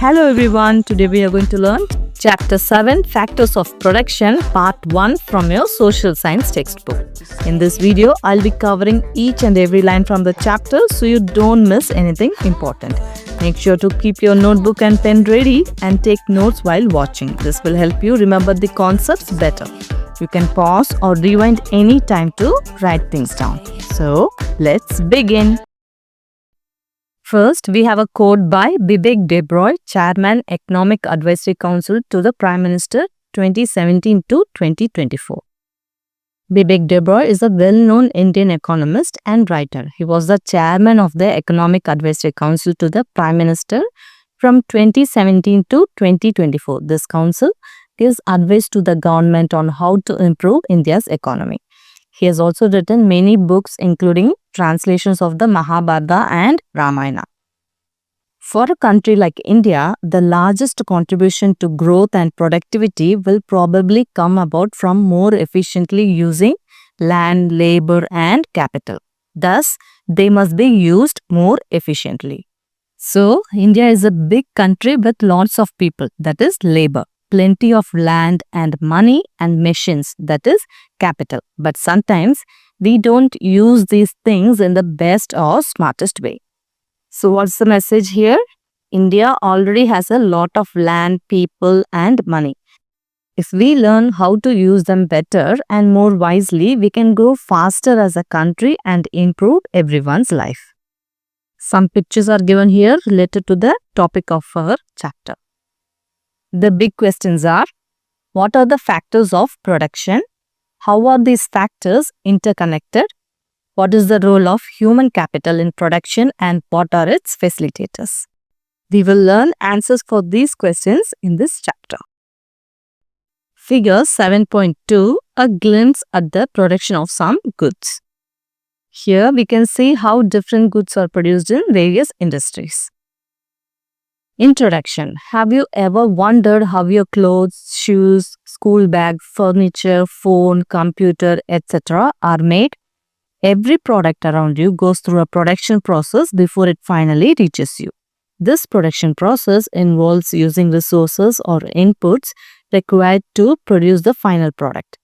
Hello everyone, today we are going to learn Chapter 7 Factors of Production Part 1 from your Social Science textbook. In this video, I'll be covering each and every line from the chapter so you don't miss anything important. Make sure to keep your notebook and pen ready and take notes while watching. This will help you remember the concepts better. You can pause or rewind any time to write things down. So, let's begin. First, we have a quote by Bibek Debroy, Chairman Economic Advisory Council to the Prime Minister 2017 to 2024. Bibek Debroy is a well-known Indian economist and writer. He was the chairman of the Economic Advisory Council to the Prime Minister from 2017 to 2024. This council gives advice to the government on how to improve India's economy. He has also written many books including translations of the Mahabharata and Ramayana. For a country like India, the largest contribution to growth and productivity will probably come about from more efficiently using land, labor and capital. Thus, they must be used more efficiently. So, India is a big country with lots of people, that is labor. Plenty of land and money and machines, that is capital. But sometimes we don't use these things in the best or smartest way. So what's the message here? India already has a lot of land, people and money. If we learn how to use them better and more wisely, we can grow faster as a country and improve everyone's life. Some pictures are given here related to the topic of our chapter. The big questions are, what are the factors of production? How are these factors interconnected? What is the role of human capital in production and what are its facilitators? We will learn answers for these questions in this chapter. Figure 7.2, a glimpse at the production of some goods. Here we can see how different goods are produced in various industries. Introduction. Have you ever wondered how your clothes, shoes, school bag, furniture, phone, computer, etc. are made? Every product around you goes through a production process before it finally reaches you. This production process involves using resources or inputs required to produce the final product.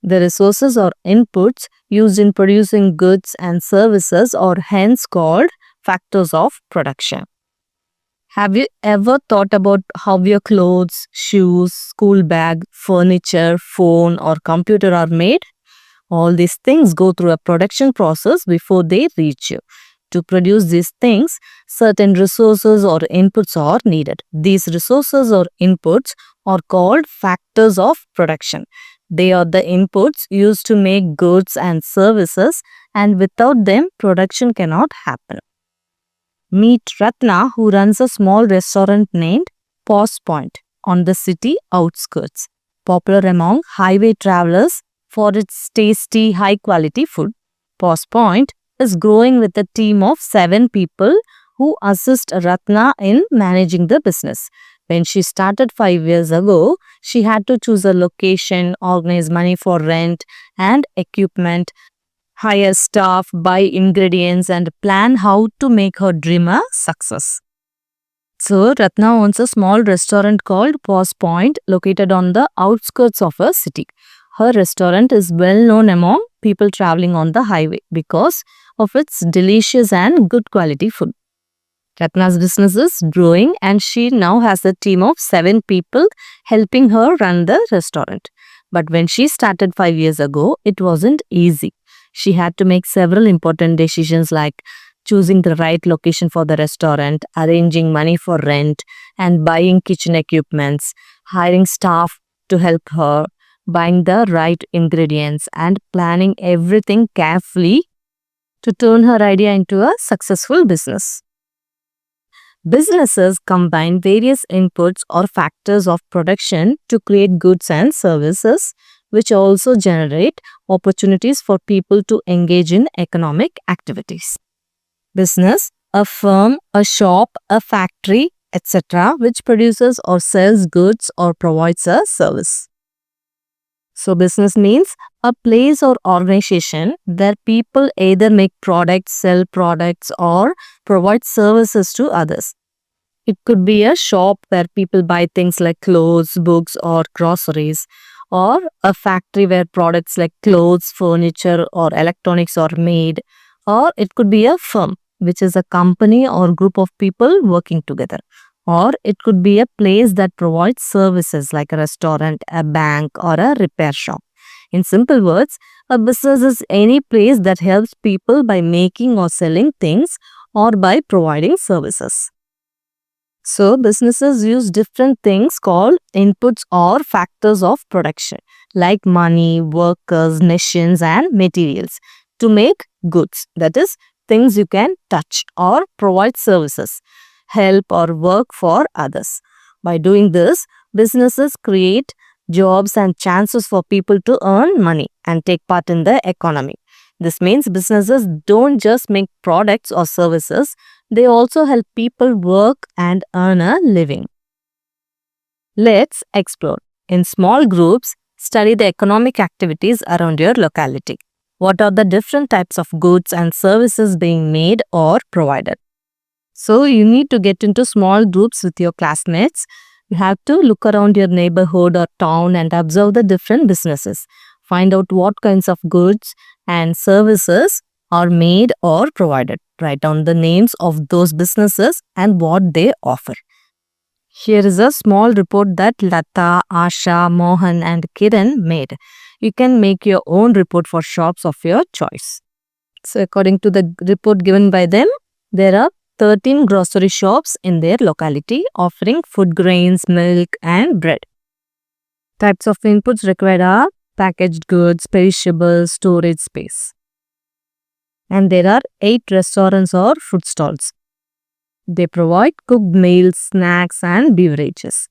The resources or inputs used in producing goods and services are hence called factors of production. Have you ever thought about how your clothes, shoes, school bag, furniture, phone or computer are made? All these things go through a production process before they reach you. To produce these things, certain resources or inputs are needed. These resources or inputs are called factors of production. They are the inputs used to make goods and services, and without them, production cannot happen. Meet Ratna, who runs a small restaurant named Pause Point on the city outskirts, popular among highway travelers for its tasty, high-quality food. Pause Point is growing with a team of 7 people who assist Ratna in managing the business. When she started 5 years ago, she had to choose a location, organize money for rent and equipment, hire staff, buy ingredients and plan how to make her dream a success. So, Ratna owns a small restaurant called Pause Point located on the outskirts of a city. Her restaurant is well known among people traveling on the highway because of its delicious and good quality food. Ratna's business is growing and she now has a team of 7 people helping her run the restaurant. But when she started 5 years ago, it wasn't easy. She had to make several important decisions like choosing the right location for the restaurant, arranging money for rent and buying kitchen equipments, hiring staff to help her, buying the right ingredients and planning everything carefully to turn her idea into a successful business. Businesses combine various inputs or factors of production to create goods and services, which also generate opportunities for people to engage in economic activities. Business, a firm, a shop, a factory, etc., which produces or sells goods or provides a service. So, business means a place or organization where people either make products, sell products, or provide services to others. It could be a shop where people buy things like clothes, books, or groceries, or a factory where products like clothes, furniture, or electronics are made, or it could be a firm, which is a company or group of people working together, or it could be a place that provides services like a restaurant, a bank, or a repair shop. In simple words, a business is any place that helps people by making or selling things or by providing services. So, businesses use different things called inputs or factors of production, like money, workers, machines, and materials, to make goods. That is, things you can touch, or provide services, help, or work for others. By doing this, businesses create jobs and chances for people to earn money and take part in the economy. This means businesses don't just make products or services, they also help people work and earn a living. Let's explore. In small groups, study the economic activities around your locality. What are the different types of goods and services being made or provided? So, you need to get into small groups with your classmates. You have to look around your neighborhood or town and observe the different businesses. Find out what kinds of goods and services are made or provided. Write down the names of those businesses and what they offer. Here is a small report that Lata, Asha, Mohan, and Kiran made. You can make your own report for shops of your choice. So, according to the report given by them, there are 13 grocery shops in their locality offering food grains, milk, and bread. Types of inputs required are packaged goods, perishables, storage space. And there are 8 restaurants or food stalls. They provide cooked meals, snacks, and beverages.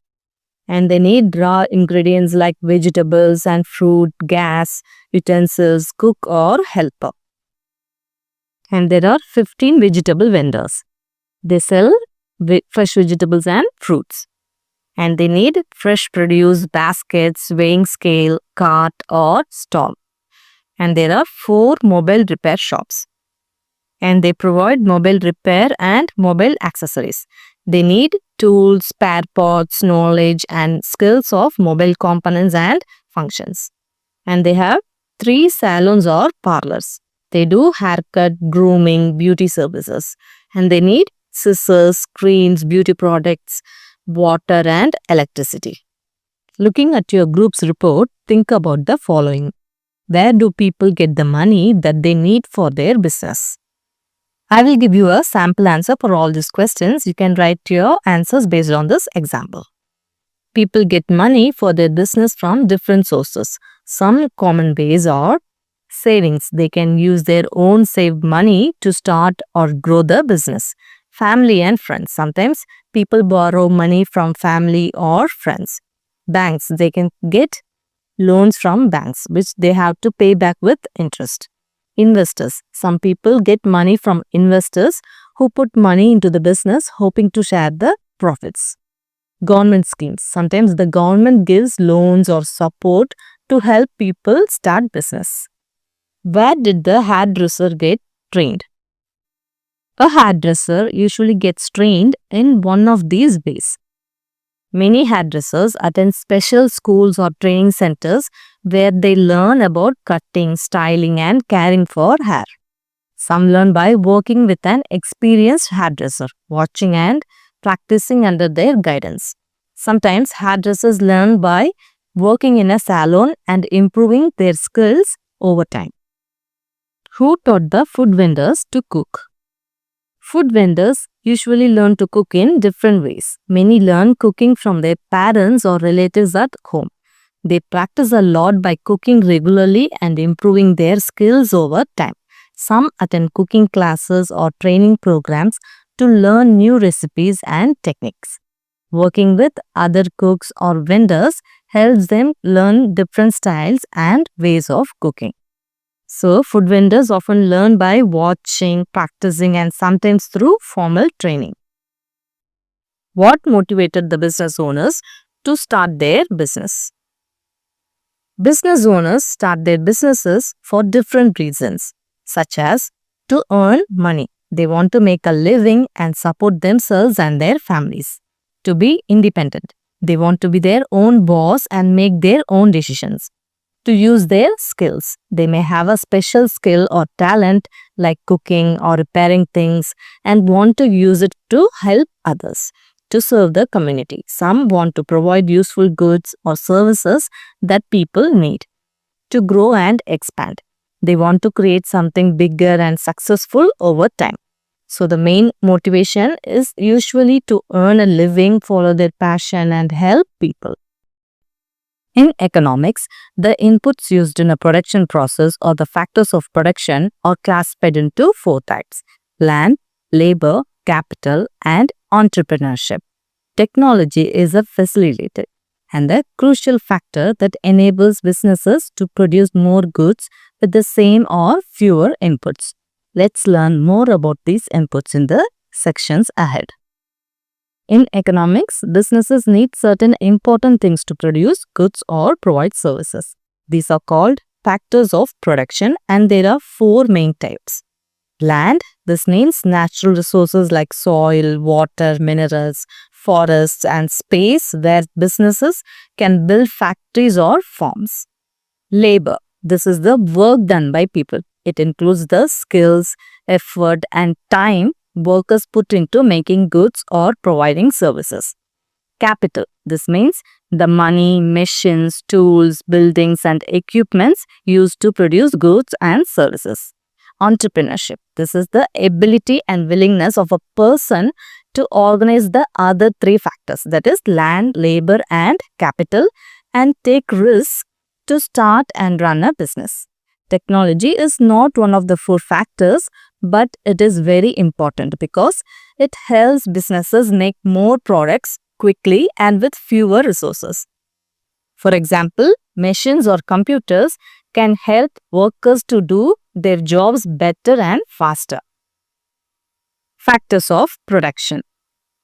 And they need raw ingredients like vegetables and fruit, gas, utensils, cook or helper. And there are 15 vegetable vendors. They sell fresh vegetables and fruits. And they need fresh produce, baskets, weighing scale, cart or stall. And there are 4 mobile repair shops. And they provide mobile repair and mobile accessories. They need tools, spare parts, knowledge and skills of mobile components and functions. And they have 3 salons or parlors. They do haircut, grooming, beauty services. And they need scissors, screens, beauty products, water and electricity. Looking at your group's report, think about the following. Where do people get the money that they need for their business? I will give you a sample answer for all these questions. You can write your answers based on this example. People get money for their business from different sources. Some common ways are savings. They can use their own saved money to start or grow the business. Family and friends. Sometimes people borrow money from family or friends. Banks. They can get loans from banks, which they have to pay back with interest. Investors. Some people get money from investors who put money into the business hoping to share the profits. Government schemes. Sometimes the government gives loans or support to help people start business. Where did the hairdresser get trained? A hairdresser usually gets trained in one of these ways. Many hairdressers attend special schools or training centers where they learn about cutting, styling, and caring for hair. Some learn by working with an experienced hairdresser, watching and practicing under their guidance. Sometimes hairdressers learn by working in a salon and improving their skills over time. Who taught the food vendors to cook? Food vendors usually learn to cook in different ways. Many learn cooking from their parents or relatives at home. They practice a lot by cooking regularly and improving their skills over time. Some attend cooking classes or training programs to learn new recipes and techniques. Working with other cooks or vendors helps them learn different styles and ways of cooking. So, food vendors often learn by watching, practicing, and sometimes through formal training. What motivated the business owners to start their business? Business owners start their businesses for different reasons, such as to earn money. They want to make a living and support themselves and their families. To be independent. They want to be their own boss and make their own decisions. To use their skills. They may have a special skill or talent like cooking or repairing things and want to use it to help others, to serve the community. Some want to provide useful goods or services that people need, to grow and expand. They want to create something bigger and successful over time. So the main motivation is usually to earn a living, follow their passion and help people. In economics, the inputs used in a production process or the factors of production are classified into 4 types: land, labor, capital, and entrepreneurship. Technology is a facilitator and a crucial factor that enables businesses to produce more goods with the same or fewer inputs. Let's learn more about these inputs in the sections ahead. In economics, businesses need certain important things to produce goods or provide services. These are called factors of production and there are 4 main types. Land, this means natural resources like soil, water, minerals, forests and space where businesses can build factories or farms. Labor, this is the work done by people. It includes the skills, effort and time workers put into making goods or providing services. Capital, this means the money, machines, tools, buildings and equipments used to produce goods and services. Entrepreneurship, this is the ability and willingness of a person to organize the other 3 factors, that is land, labor and capital, and take risks to start and run a business. Technology is not one of the 4 factors, but it is very important because it helps businesses make more products quickly and with fewer resources. For example, machines or computers can help workers to do their jobs better and faster. Factors of production.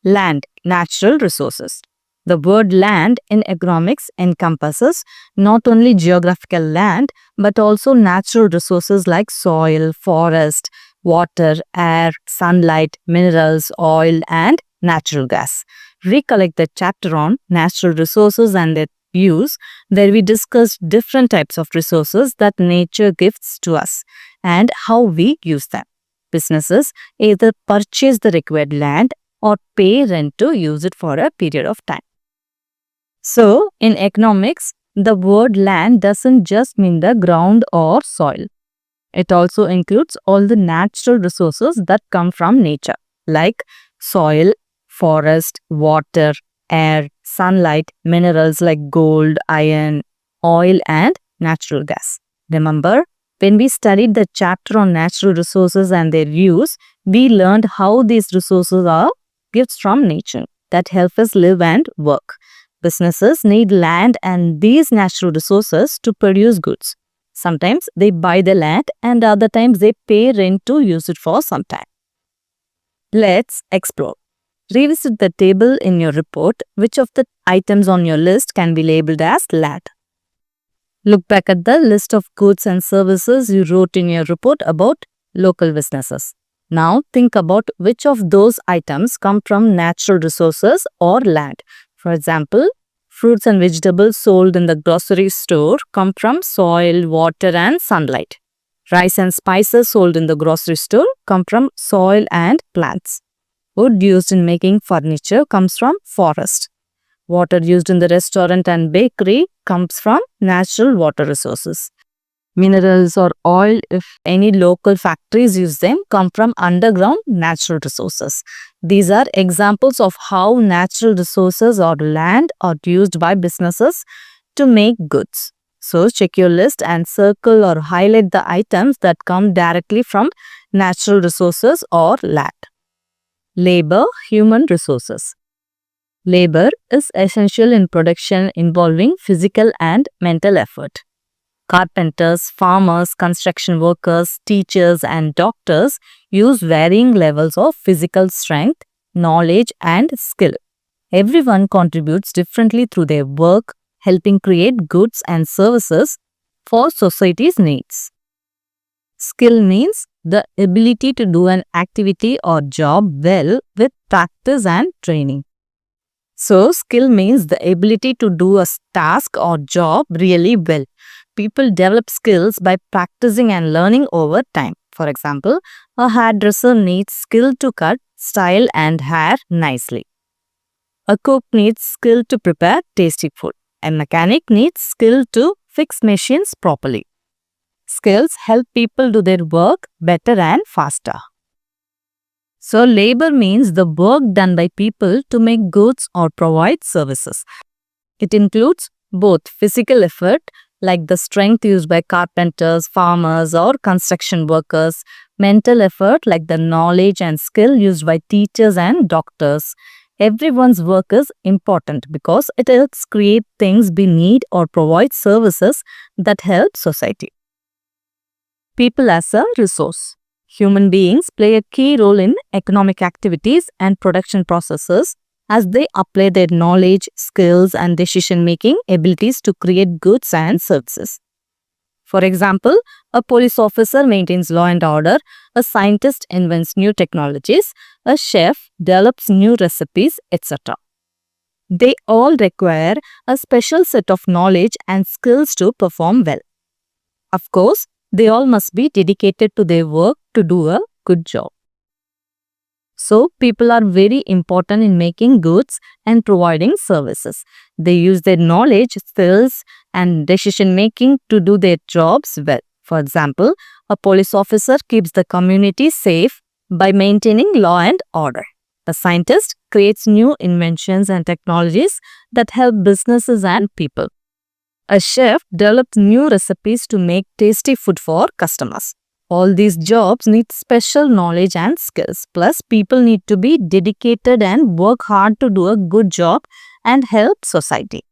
Land, natural resources. The word land in economics encompasses not only geographical land but also natural resources like soil, forest, water, air, sunlight, minerals, oil and natural gas. Recollect the chapter on natural resources and their use where we discussed different types of resources that nature gives to us and how we use them. Businesses either purchase the required land or pay rent to use it for a period of time. So, in economics, the word land doesn't just mean the ground or soil. It also includes all the natural resources that come from nature, like soil, forest, water, air, sunlight, minerals like gold, iron, oil, and natural gas. Remember, when we studied the chapter on natural resources and their use, we learned how these resources are gifts from nature that help us live and work. Businesses need land and these natural resources to produce goods. Sometimes they buy the land and other times they pay rent to use it for some time. Let's explore. Revisit the table in your report. Which of the items on your list can be labeled as land? Look back at the list of goods and services you wrote in your report about local businesses. Now think about which of those items come from natural resources or land. For example, fruits and vegetables sold in the grocery store come from soil, water and sunlight. Rice and spices sold in the grocery store come from soil and plants. Wood used in making furniture comes from forest. Water used in the restaurant and bakery comes from natural water resources. Minerals or oil, if any local factories use them, come from underground natural resources. These are examples of how natural resources or land are used by businesses to make goods. So check your list and circle or highlight the items that come directly from natural resources or land. Labor, human resources. Labor is essential in production involving physical and mental effort. Carpenters, farmers, construction workers, teachers, and doctors use varying levels of physical strength, knowledge, and skill. Everyone contributes differently through their work, helping create goods and services for society's needs. Skill means the ability to do an activity or job well with practice and training. So, skill means the ability to do a task or job really well. People develop skills by practicing and learning over time. For example, a hairdresser needs skill to cut, style, and hair nicely. A cook needs skill to prepare tasty food. A mechanic needs skill to fix machines properly. Skills help people do their work better and faster. So, labor means the work done by people to make goods or provide services. It includes both physical effort, like the strength used by carpenters, farmers, or construction workers, mental effort, like the knowledge and skill used by teachers and doctors. Everyone's work is important because it helps create things we need or provide services that help society. People as a resource. Human beings play a key role in economic activities and production processes as they apply their knowledge, skills, and decision-making abilities to create goods and services. For example, a police officer maintains law and order, a scientist invents new technologies, a chef develops new recipes, etc. They all require a special set of knowledge and skills to perform well. Of course, they all must be dedicated to their work to do a good job. So, people are very important in making goods and providing services. They use their knowledge, skills, and decision making to do their jobs well. For example, a police officer keeps the community safe by maintaining law and order. A scientist creates new inventions and technologies that help businesses and people. A chef develops new recipes to make tasty food for customers. All these jobs need special knowledge and skills. Plus, people need to be dedicated and work hard to do a good job and help society.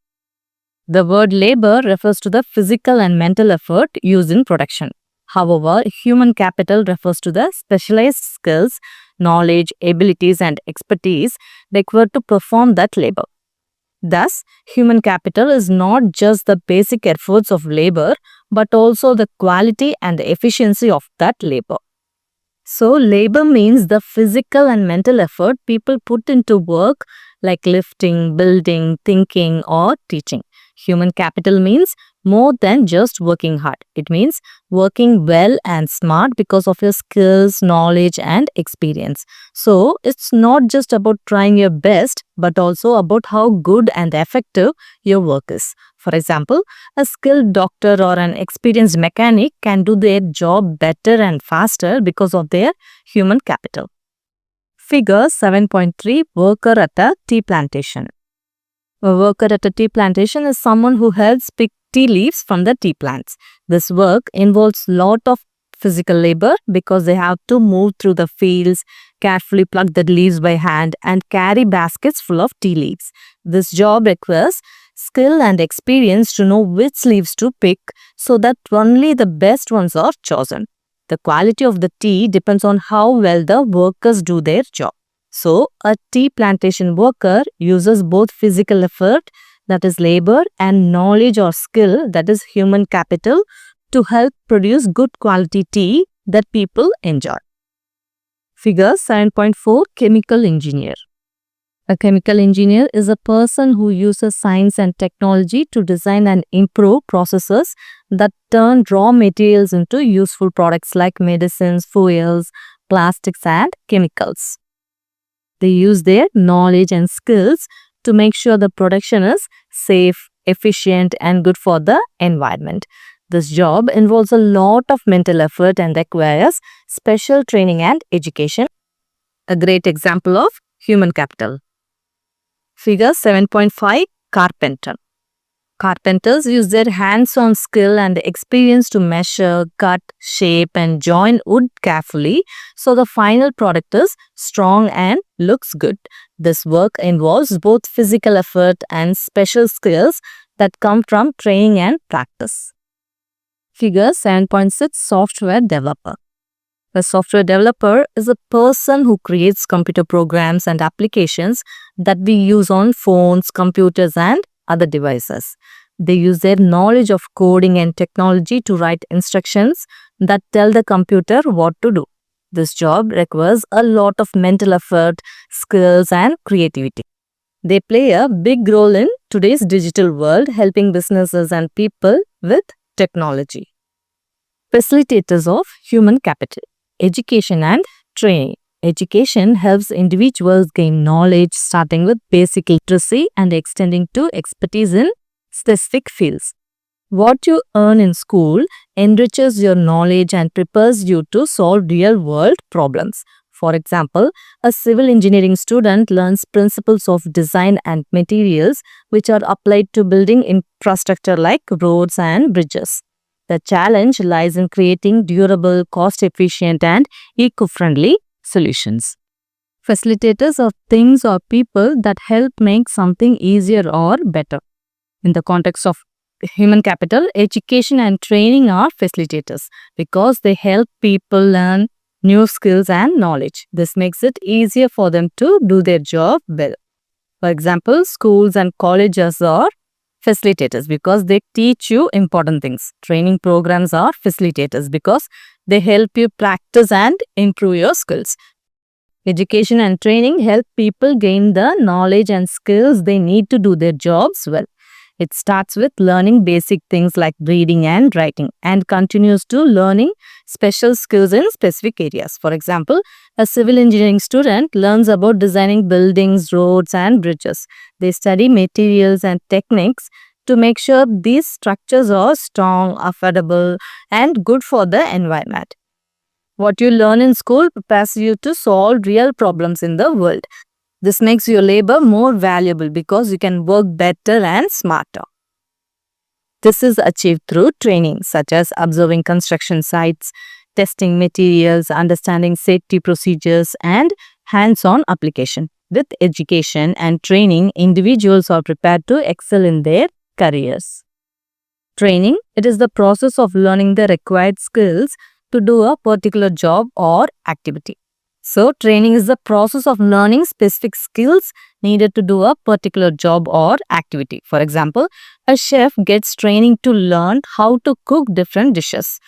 The word labor refers to the physical and mental effort used in production. However, human capital refers to the specialized skills, knowledge, abilities, and expertise required to perform that labor. Thus, human capital is not just the basic efforts of labor, but also the quality and the efficiency of that labor. So, labor means the physical and mental effort people put into work like lifting, building, thinking, or teaching. Human capital means more than just working hard. It means working well and smart because of your skills, knowledge, and experience. So, it's not just about trying your best, but also about how good and effective your work is. For example, a skilled doctor or an experienced mechanic can do their job better and faster because of their human capital. Figure 7.3, Worker at a tea plantation. A worker at a tea plantation is someone who helps pick tea leaves from the tea plants. This work involves lot of physical labor because they have to move through the fields, carefully pluck the leaves by hand, and carry baskets full of tea leaves. This job requires skill and experience to know which leaves to pick so that only the best ones are chosen. The quality of the tea depends on how well the workers do their job. So, a tea plantation worker uses both physical effort, that is labor, and knowledge or skill, that is human capital, to help produce good quality tea that people enjoy. Figure 7.4, Chemical Engineer. A chemical engineer is a person who uses science and technology to design and improve processes that turn raw materials into useful products like medicines, fuels, plastics, and chemicals. They use their knowledge and skills to make sure the production is safe, efficient, and good for the environment. This job involves a lot of mental effort and requires special training and education. A great example of human capital. Figure 7.5, Carpenter. Carpenters use their hands-on skill and experience to measure, cut, shape, and join wood carefully so the final product is strong and looks good. This work involves both physical effort and special skills that come from training and practice. Figure 7.6, Software Developer. A software developer is a person who creates computer programs and applications that we use on phones, computers, and other devices. They use their knowledge of coding and technology to write instructions that tell the computer what to do. This job requires a lot of mental effort, skills, and creativity. They play a big role in today's digital world, helping businesses and people with technology. Facilitators of human capital, education and training. Education helps individuals gain knowledge, starting with basic literacy and extending to expertise in specific fields. What you earn in school enriches your knowledge and prepares you to solve real-world problems. For example, a civil engineering student learns principles of design and materials which are applied to building infrastructure like roads and bridges. The challenge lies in creating durable, cost-efficient, and eco-friendly solutions. Facilitators are things or people that help make something easier or better. In the context of human capital, education and training are facilitators because they help people learn new skills and knowledge. This makes it easier for them to do their job well. For example, schools and colleges are facilitators because they teach you important things. Training programs are facilitators because they help you practice and improve your skills. Education and training help people gain the knowledge and skills they need to do their jobs well. It starts with learning basic things like reading and writing and continues to learning special skills in specific areas. For example, a civil engineering student learns about designing buildings, roads, and bridges. They study materials and techniques to make sure these structures are strong, affordable, and good for the environment. What you learn in school prepares you to solve real problems in the world. This makes your labor more valuable because you can work better and smarter. This is achieved through training such as observing construction sites, testing materials, understanding safety procedures, and hands-on application. With education and training, individuals are prepared to excel in their careers. Training, it is the process of learning the required skills to do a particular job or activity. So, training is the process of learning specific skills needed to do a particular job or activity. For example, a chef gets training to learn how to cook different dishes.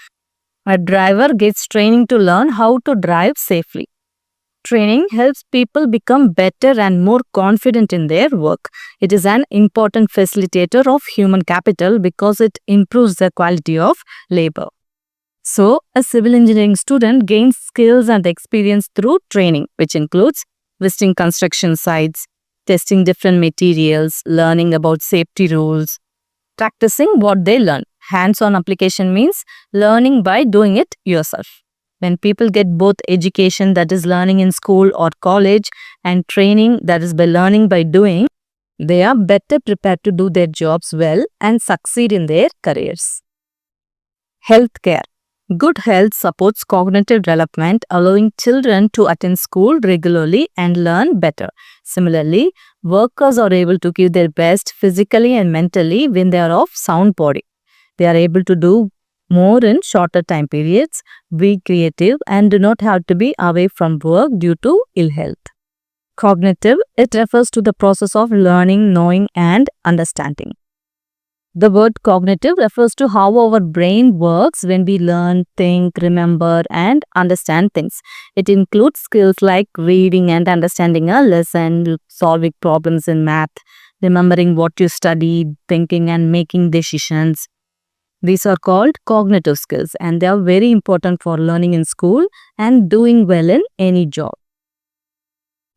A driver gets training to learn how to drive safely. Training helps people become better and more confident in their work. It is an important facilitator of human capital because it improves the quality of labor. So, a civil engineering student gains skills and experience through training, which includes visiting construction sites, testing different materials, learning about safety rules, practicing what they learn. Hands-on application means learning by doing it yourself. When people get both education, that is learning in school or college, and training, that is by learning by doing, they are better prepared to do their jobs well and succeed in their careers. Healthcare. Good health supports cognitive development, allowing children to attend school regularly and learn better. Similarly, workers are able to give their best physically and mentally when they are of sound body. They are able to do more in shorter time periods, be creative, and do not have to be away from work due to ill health. Cognitive, it refers to the process of learning, knowing, and understanding. The word cognitive refers to how our brain works when we learn, think, remember, and understand things. It includes skills like reading and understanding a lesson, solving problems in math, remembering what you studied, thinking and making decisions. These are called cognitive skills and they are very important for learning in school and doing well in any job.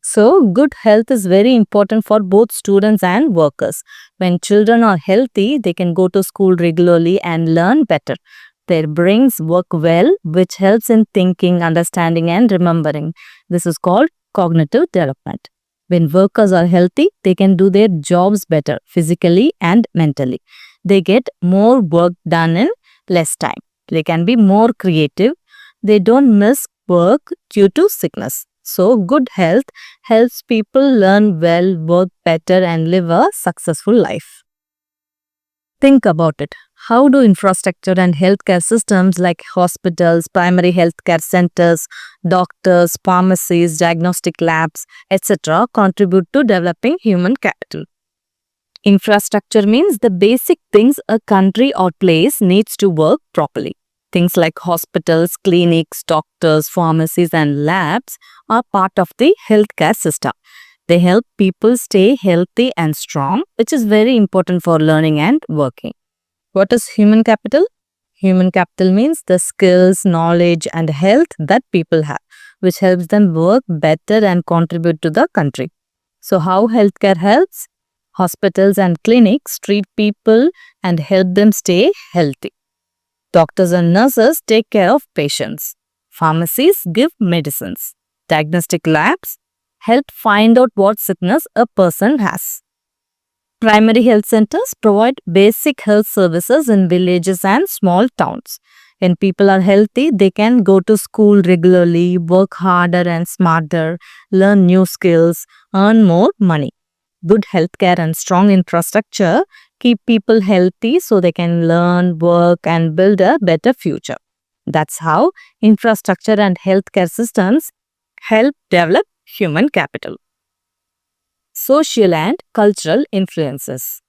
So, good health is very important for both students and workers. When children are healthy, they can go to school regularly and learn better. Their brains work well, which helps in thinking, understanding, and remembering. This is called cognitive development. When workers are healthy, they can do their jobs better physically and mentally. They get more work done in less time. They can be more creative. They don't miss work due to sickness. So, good health helps people learn well, work better, and live a successful life. Think about it. How do infrastructure and healthcare systems like hospitals, primary healthcare centers, doctors, pharmacies, diagnostic labs, etc. contribute to developing human capital? Infrastructure means the basic things a country or place needs to work properly. Things like hospitals, clinics, doctors, pharmacies, and labs are part of the healthcare system. They help people stay healthy and strong, which is very important for learning and working. What is human capital? Human capital means the skills, knowledge, and health that people have, which helps them work better and contribute to the country. So, how healthcare helps? Hospitals and clinics treat people and help them stay healthy. Doctors and nurses take care of patients. Pharmacies give medicines. Diagnostic labs help find out what sickness a person has. Primary health centers provide basic health services in villages and small towns. When people are healthy, they can go to school regularly, work harder and smarter, learn new skills, earn more money. Good healthcare and strong infrastructure keep people healthy so they can learn, work, and build a better future. That's how infrastructure and healthcare systems help develop human capital. Social and cultural influences.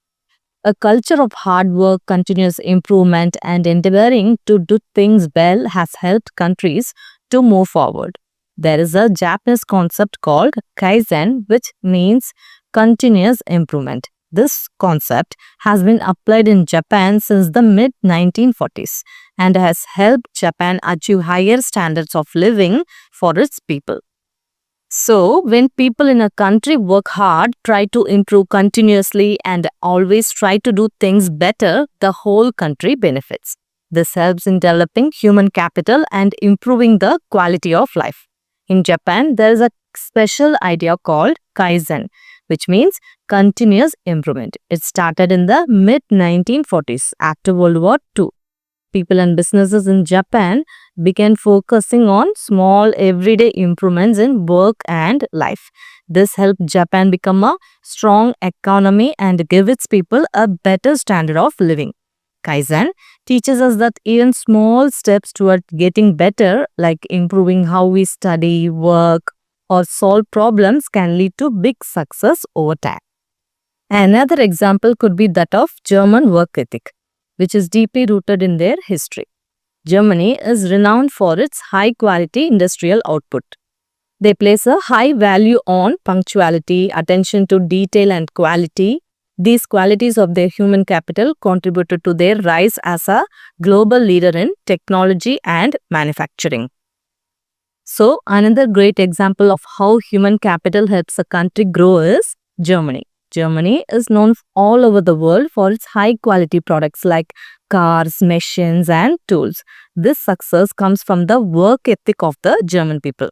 A culture of hard work, continuous improvement, and endeavoring to do things well has helped countries to move forward. There is a Japanese concept called Kaizen, which means continuous improvement. This concept has been applied in Japan since the mid-1940s and has helped Japan achieve higher standards of living for its people. So, when people in a country work hard, try to improve continuously, and always try to do things better, the whole country benefits. This helps in developing human capital and improving the quality of life. In Japan, there is a special idea called Kaizen, which means continuous improvement. It started in the mid-1940s after World War II. People and businesses in Japan began focusing on small everyday improvements in work and life. This helped Japan become a strong economy and give its people a better standard of living. Kaizen teaches us that even small steps toward getting better, like improving how we study, work, or solve problems, can lead to big success over time. Another example could be that of German work ethic, which is deeply rooted in their history. Germany is renowned for its high-quality industrial output. They place a high value on punctuality, attention to detail, and quality. These qualities of their human capital contributed to their rise as a global leader in technology and manufacturing. So, another great example of how human capital helps a country grow is Germany. Germany is known all over the world for its high-quality products like cars, machines, and tools. This success comes from the work ethic of the German people.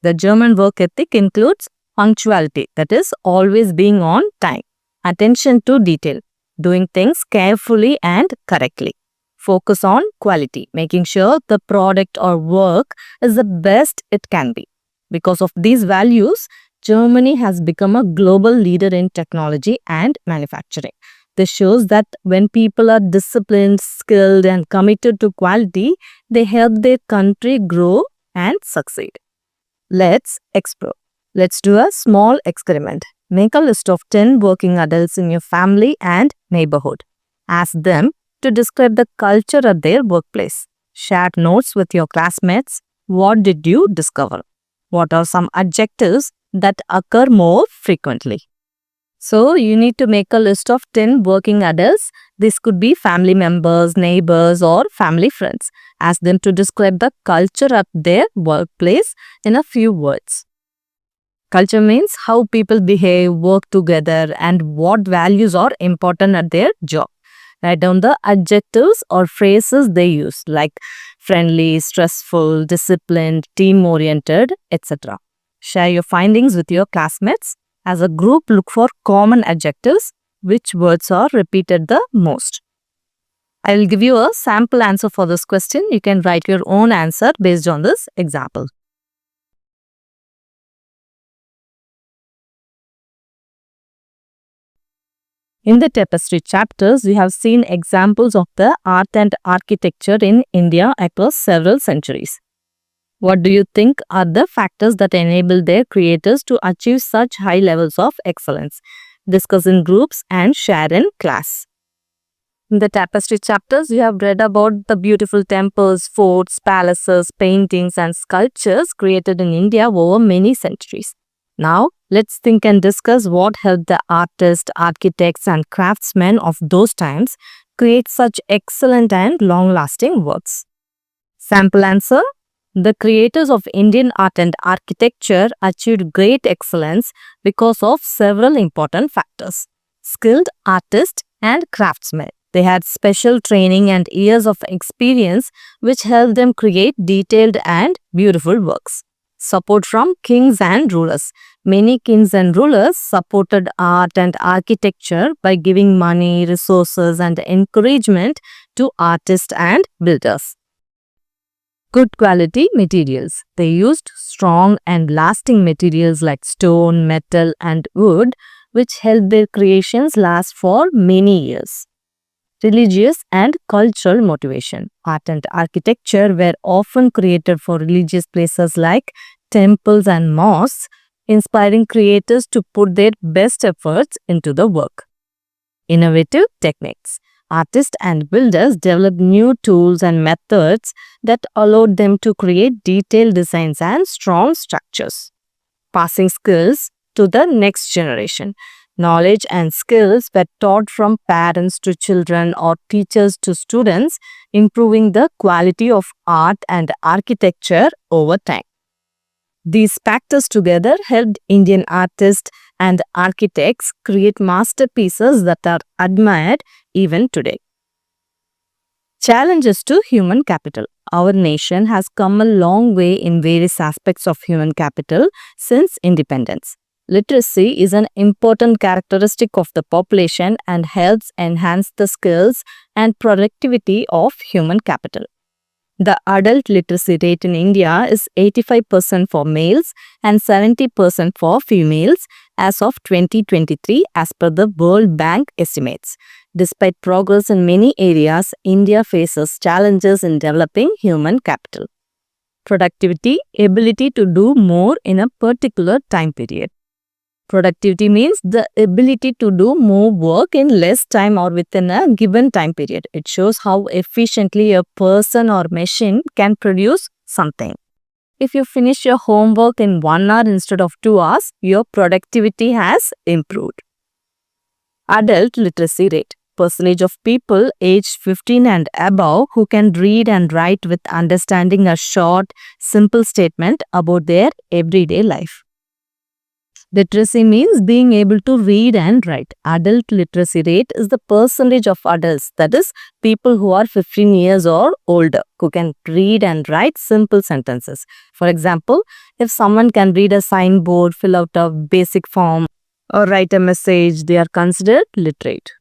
The German work ethic includes punctuality, that is, always being on time, attention to detail, doing things carefully and correctly, focus on quality, making sure the product or work is the best it can be. Because of these values, Germany has become a global leader in technology and manufacturing. This shows that when people are disciplined, skilled, and committed to quality, they help their country grow and succeed. Let's explore. Let's do a small experiment. Make a list of 10 working adults in your family and neighborhood. Ask them to describe the culture at their workplace. Share notes with your classmates. What did you discover? What are some adjectives that occur more frequently? So, you need to make a list of 10 working adults. This could be family members, neighbors, or family friends. Ask them to describe the culture at their workplace in a few words. Culture means how people behave, work together, and what values are important at their job. Write down the adjectives or phrases they use, like friendly, stressful, disciplined, team-oriented, etc. Share your findings with your classmates. As a group, look for common adjectives. Which words are repeated the most? I will give you a sample answer for this question. You can write your own answer based on this example. In the tapestry chapters, we have seen examples of the art and architecture in India across several centuries. What do you think are the factors that enable their creators to achieve such high levels of excellence? Discuss in groups and share in class. In the tapestry chapters, you have read about the beautiful temples, forts, palaces, paintings, and sculptures created in India over many centuries. Now, let's think and discuss what helped the artists, architects, and craftsmen of those times create such excellent and long-lasting works. Sample answer: the creators of Indian art and architecture achieved great excellence because of several important factors. Skilled artists and craftsmen. They had special training and years of experience which helped them create detailed and beautiful works. Support from kings and rulers. Many kings and rulers supported art and architecture by giving money, resources, and encouragement to artists and builders. Good quality materials. They used strong and lasting materials like stone, metal, and wood, which helped their creations last for many years. Religious and cultural motivation. Art and architecture were often created for religious places like temples and mosques, inspiring creators to put their best efforts into the work. Innovative techniques. Artists and builders developed new tools and methods that allowed them to create detailed designs and strong structures. Passing skills to the next generation. Knowledge and skills were taught from parents to children or teachers to students, improving the quality of art and architecture over time. These factors together helped Indian artists and architects create masterpieces that are admired even today. Challenges to human capital. Our nation has come a long way in various aspects of human capital since independence. Literacy is an important characteristic of the population and helps enhance the skills and productivity of human capital. The adult literacy rate in India is 85% for males and 70% for females as of 2023 as per the World Bank estimates. Despite progress in many areas, India faces challenges in developing human capital. Productivity, ability to do more in a particular time period. Productivity means the ability to do more work in less time or within a given time period. It shows how efficiently a person or machine can produce something. If you finish your homework in 1 hour instead of 2 hours, your productivity has improved. Adult literacy rate. Percentage of people aged 15 and above who can read and write with understanding a short, simple statement about their everyday life. Literacy means being able to read and write. Adult literacy rate is the percentage of adults, that is, people who are 15 years or older, who can read and write simple sentences. For example, if someone can read a signboard, fill out a basic form, or write a message, they are considered literate.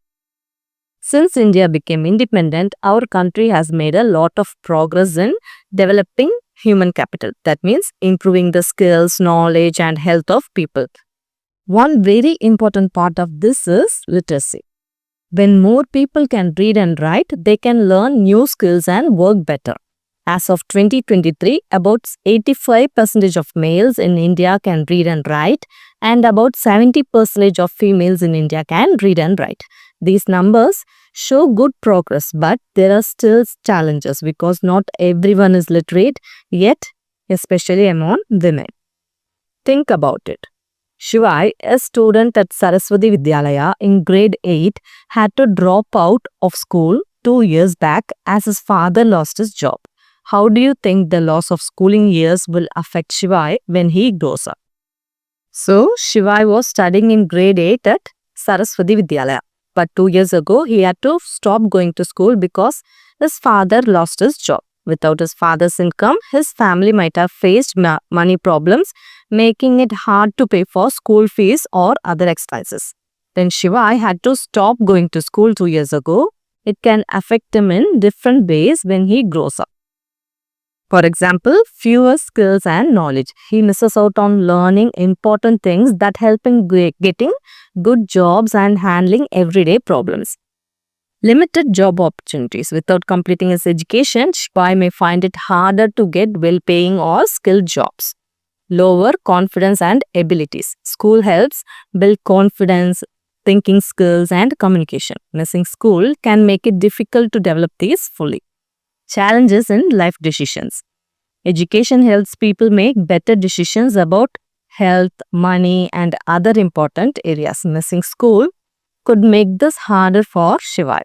Since India became independent, our country has made a lot of progress in developing human capital. That means improving the skills, knowledge, and health of people. One very important part of this is literacy. When more people can read and write, they can learn new skills and work better. As of 2023, about 85% of males in India can read and write, and about 70% of females in India can read and write. These numbers show good progress, but there are still challenges because not everyone is literate yet, especially among women. Think about it. Shivai, a student at Saraswati Vidyalaya in grade 8, had to drop out of school 2 years back as his father lost his job. How do you think the loss of schooling years will affect Shivai when he grows up? So, Shivai was studying in grade 8 at Saraswati Vidyalaya. But 2 years ago, he had to stop going to school because his father lost his job. Without his father's income, his family might have faced money problems, making it hard to pay for school fees or other expenses. Then Shivai had to stop going to school 2 years ago. It can affect him in different ways when he grows up. For example, fewer skills and knowledge. He misses out on learning important things that help him getting good jobs and handling everyday problems. Limited job opportunities. Without completing his education, Shivai may find it harder to get well-paying or skilled jobs. Lower confidence and abilities. School helps build confidence, thinking skills, and communication. Missing school can make it difficult to develop these fully. Challenges in life decisions. Education helps people make better decisions about health, money, and other important areas. Missing school could make this harder for Shiva.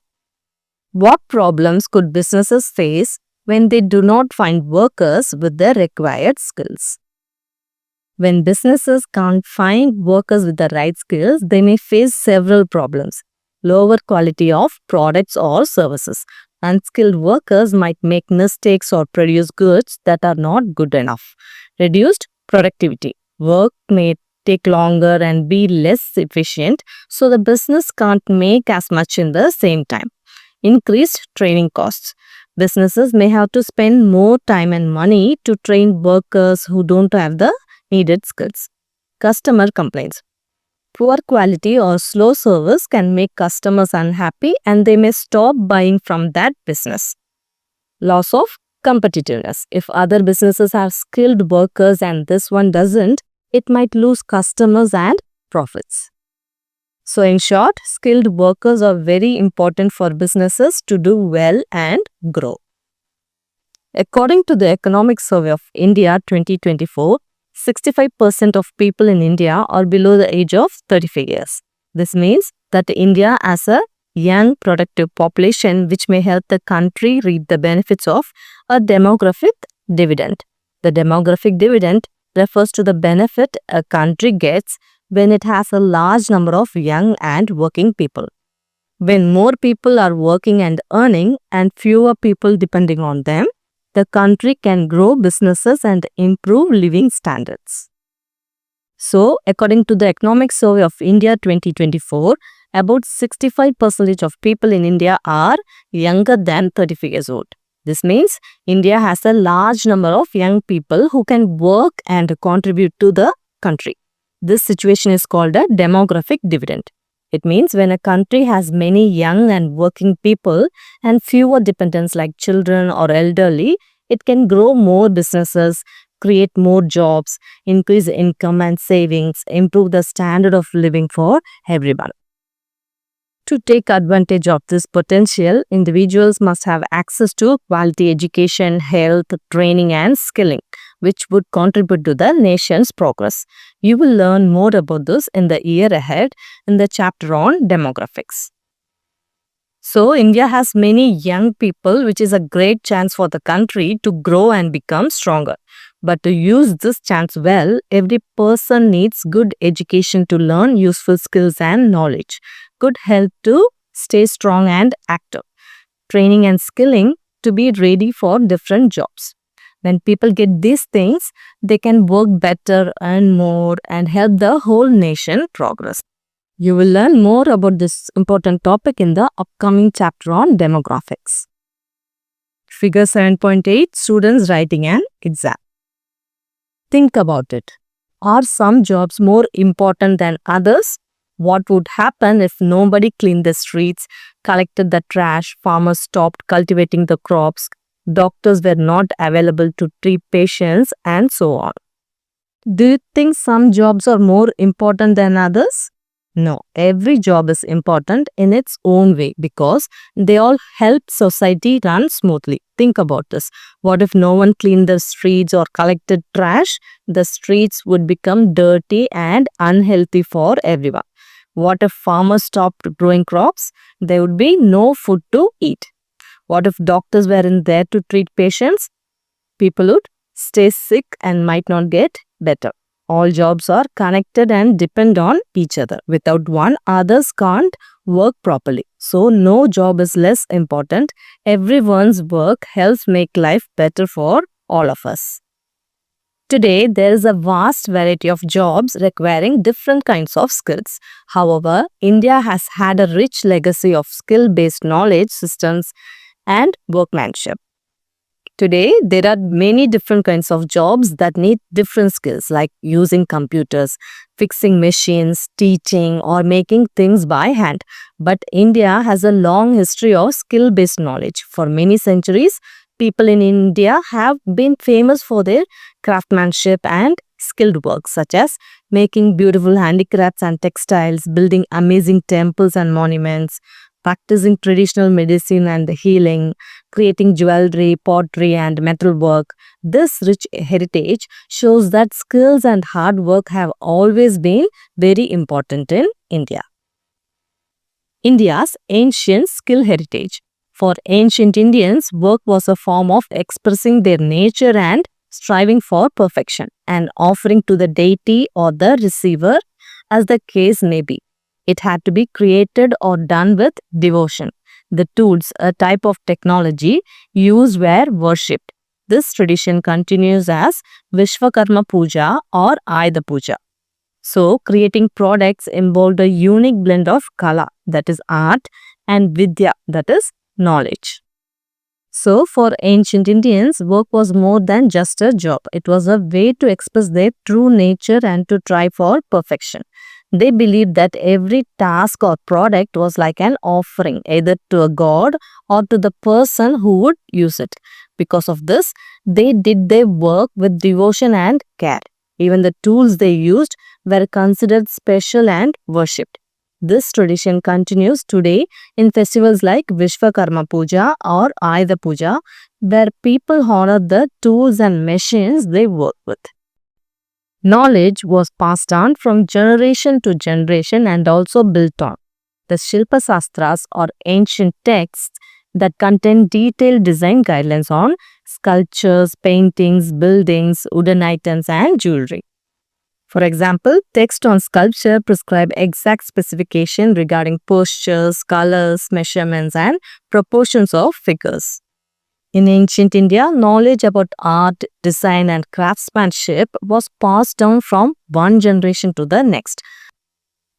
What problems could businesses face when they do not find workers with the required skills? When businesses can't find workers with the right skills, they may face several problems. Lower quality of products or services. Unskilled workers might make mistakes or produce goods that are not good enough. Reduced productivity. Work may take longer and be less efficient, so the business can't make as much in the same time. Increased training costs. Businesses may have to spend more time and money to train workers who don't have the needed skills. Customer complaints. Poor quality or slow service can make customers unhappy and they may stop buying from that business. Loss of competitiveness. If other businesses have skilled workers and this one doesn't, it might lose customers and profits. So in short, skilled workers are very important for businesses to do well and grow. According to the Economic Survey of India 2024, 65% of people in India are below the age of 35 years. This means that India has a young productive population which may help the country reap the benefits of a demographic dividend. The demographic dividend refers to the benefit a country gets when it has a large number of young and working people. When more people are working and earning and fewer people depending on them, the country can grow businesses and improve living standards. So, according to the Economic Survey of India 2024, about 65% of people in India are younger than 35 years old. This means India has a large number of young people who can work and contribute to the country. This situation is called a demographic dividend. It means when a country has many young and working people and fewer dependents like children or elderly, it can grow more businesses, create more jobs, increase income and savings, improve the standard of living for everyone. To take advantage of this potential, individuals must have access to quality education, health, training and skilling, which would contribute to the nation's progress. You will learn more about this in the year ahead in the chapter on demographics. So, India has many young people, which is a great chance for the country to grow and become stronger. But to use this chance well, every person needs good education to learn useful skills and knowledge, good health to stay strong and active, training and skilling to be ready for different jobs. When people get these things, they can work better, earn more, and help the whole nation progress. You will learn more about this important topic in the upcoming chapter on demographics. Figure 7.8, Students Writing an Exam. Think about it. Are some jobs more important than others? What would happen if nobody cleaned the streets, collected the trash, farmers stopped cultivating the crops, doctors were not available to treat patients, and so on? Do you think some jobs are more important than others? No, every job is important in its own way because they all help society run smoothly. Think about this. What if no one cleaned the streets or collected trash? The streets would become dirty and unhealthy for everyone. What if farmers stopped growing crops? There would be no food to eat. What if doctors weren't there to treat patients? People would stay sick and might not get better. All jobs are connected and depend on each other. Without one, others can't work properly. So, no job is less important. Everyone's work helps make life better for all of us. Today, there is a vast variety of jobs requiring different kinds of skills. However, India has had a rich legacy of skill-based knowledge systems and workmanship. Today, there are many different kinds of jobs that need different skills like using computers, fixing machines, teaching, or making things by hand. But India has a long history of skill-based knowledge. For many centuries, people in India have been famous for their craftsmanship and skilled work such as making beautiful handicrafts and textiles, building amazing temples and monuments, practicing traditional medicine and healing, creating jewelry, pottery, and metalwork. This rich heritage shows that skills and hard work have always been very important in India. India's ancient skill heritage. For ancient Indians, work was a form of expressing their nature and striving for perfection, and offering to the deity or the receiver, as the case may be. It had to be created or done with devotion. The tools, a type of technology used, were worshipped. This tradition continues as Vishwakarma Puja or Ayudha Puja. So, creating products involved a unique blend of kala, that is art, and vidya, that is knowledge. So, for ancient Indians, work was more than just a job. It was a way to express their true nature and to try for perfection. They believed that every task or product was like an offering, either to a god or to the person who would use it. Because of this, they did their work with devotion and care. Even the tools they used were considered special and worshipped. This tradition continues today in festivals like Vishwakarma Puja or Ayudha Puja, where people honor the tools and machines they work with. Knowledge was passed on from generation to generation and also built on. The Shilpa Sastras or ancient texts that contain detailed design guidelines on sculptures, paintings, buildings, wooden items, and jewelry. For example, text on sculpture prescribe exact specification regarding postures, colors, measurements, and proportions of figures. In ancient India, knowledge about art, design, and craftsmanship was passed down from one generation to the next.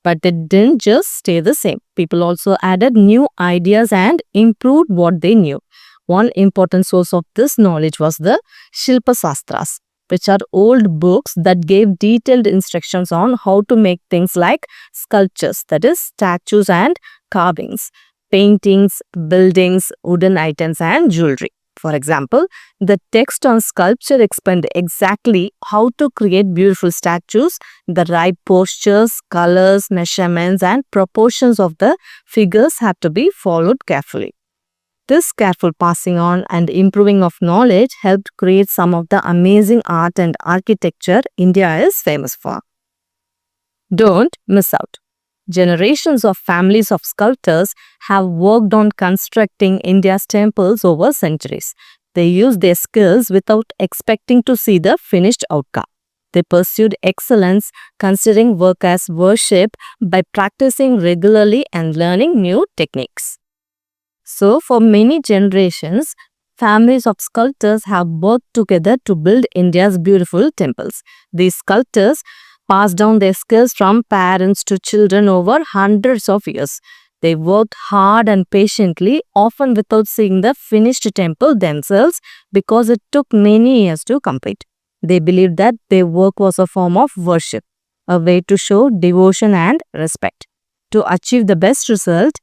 But it didn't just stay the same. People also added new ideas and improved what they knew. One important source of this knowledge was the Shilpa Sastras, which are old books that gave detailed instructions on how to make things like sculptures, that is, statues and carvings, paintings, buildings, wooden items, and jewelry. For example, the text on sculpture explained exactly how to create beautiful statues, the right postures, colors, measurements, and proportions of the figures had to be followed carefully. This careful passing on and improving of knowledge helped create some of the amazing art and architecture India is famous for. Don't miss out. Generations of families of sculptors have worked on constructing India's temples over centuries. They used their skills without expecting to see the finished outcome. They pursued excellence, considering work as worship by practicing regularly and learning new techniques. So, for many generations, families of sculptors have worked together to build India's beautiful temples. These sculptors passed down their skills from parents to children over hundreds of years. They worked hard and patiently, often without seeing the finished temple themselves because it took many years to complete. They believed that their work was a form of worship, a way to show devotion and respect. To achieve the best result,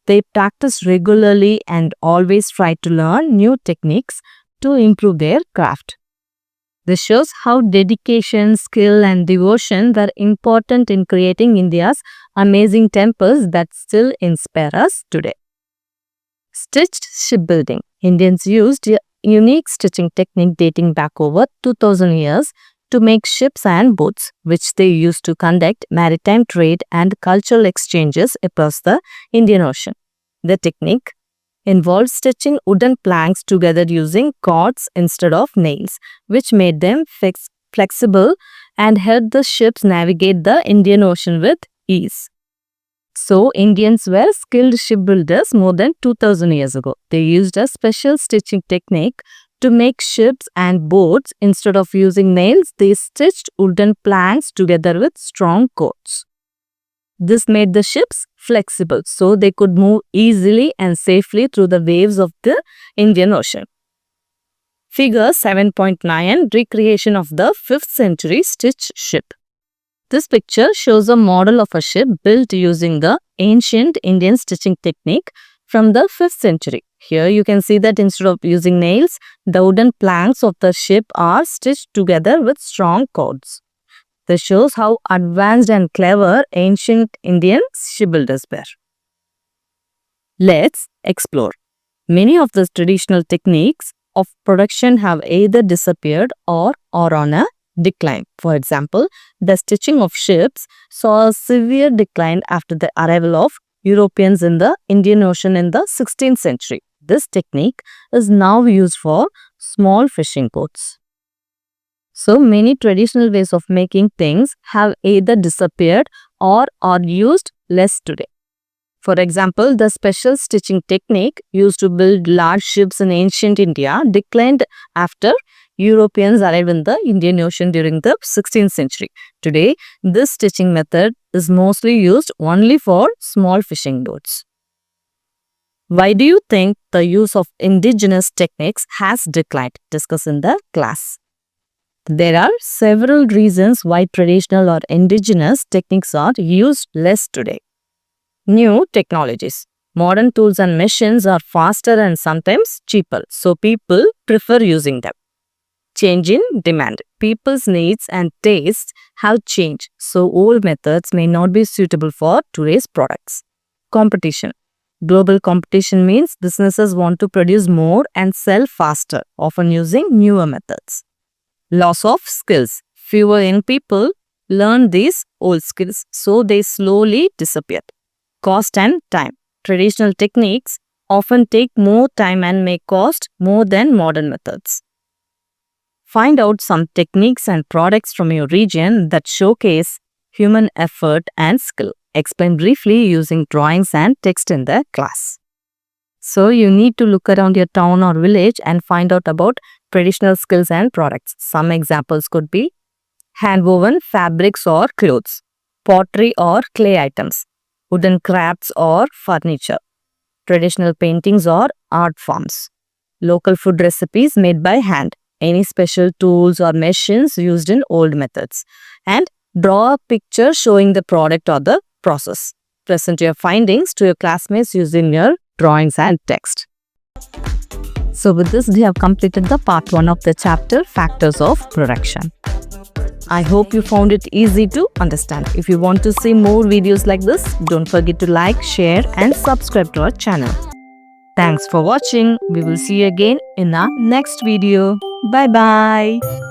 they practiced regularly and always tried to learn new techniques to improve their craft. This shows how dedication, skill, and devotion were important in creating India's amazing temples that still inspire us today. Stitched shipbuilding. Indians used a unique stitching technique dating back over 2000 years to make ships and boats, which they used to conduct maritime trade and cultural exchanges across the Indian Ocean. The technique involved stitching wooden planks together using cords instead of nails, which made them flexible and helped the ships navigate the Indian Ocean with ease. So, Indians were skilled shipbuilders more than 2000 years ago. They used a special stitching technique to make ships and boats. Instead of using nails, they stitched wooden planks together with strong cords. This made the ships flexible so they could move easily and safely through the waves of the Indian Ocean. Figure 7.9 recreation of the 5th century stitched ship. This picture shows a model of a ship built using the ancient Indian stitching technique from the 5th century. Here you can see that instead of using nails, the wooden planks of the ship are stitched together with strong cords. This shows how advanced and clever ancient Indian shipbuilders were. Let's explore. Many of the traditional techniques of production have either disappeared or are on a decline. For example, the stitching of ships saw a severe decline after the arrival of Europeans in the Indian Ocean in the 16th century. This technique is now used for small fishing boats. So many traditional ways of making things have either disappeared or are used less today. For example, the special stitching technique used to build large ships in ancient India declined after Europeans arrived in the Indian Ocean during the 16th century. Today, this stitching method is mostly used only for small fishing boats. Why do you think the use of indigenous techniques has declined? Discuss in the class. There are several reasons why traditional or indigenous techniques are used less today. New technologies. Modern tools and machines are faster and sometimes cheaper, so people prefer using them. Change in demand. People's needs and tastes have changed, so old methods may not be suitable for today's products. Competition. Global competition means businesses want to produce more and sell faster, often using newer methods. Loss of skills. Fewer young people learn these old skills, so they slowly disappear. Cost and time. Traditional techniques often take more time and may cost more than modern methods. Find out some techniques and products from your region that showcase human effort and skill. Explain briefly using drawings and text in the class. So you need to look around your town or village and find out about traditional skills and products. Some examples could be hand-woven fabrics or clothes, pottery or clay items, wooden crafts or furniture, traditional paintings or art forms, local food recipes made by hand, any special tools or machines used in old methods, and draw a picture showing the product or the process. Present your findings to your classmates using your drawings and text. So with this, we have completed the part 1 of the chapter Factors of Production. I hope you found it easy to understand. If you want to see more videos like this, don't forget to like, share and subscribe to our channel. Thanks for watching. We will see you again in our next video. Bye bye.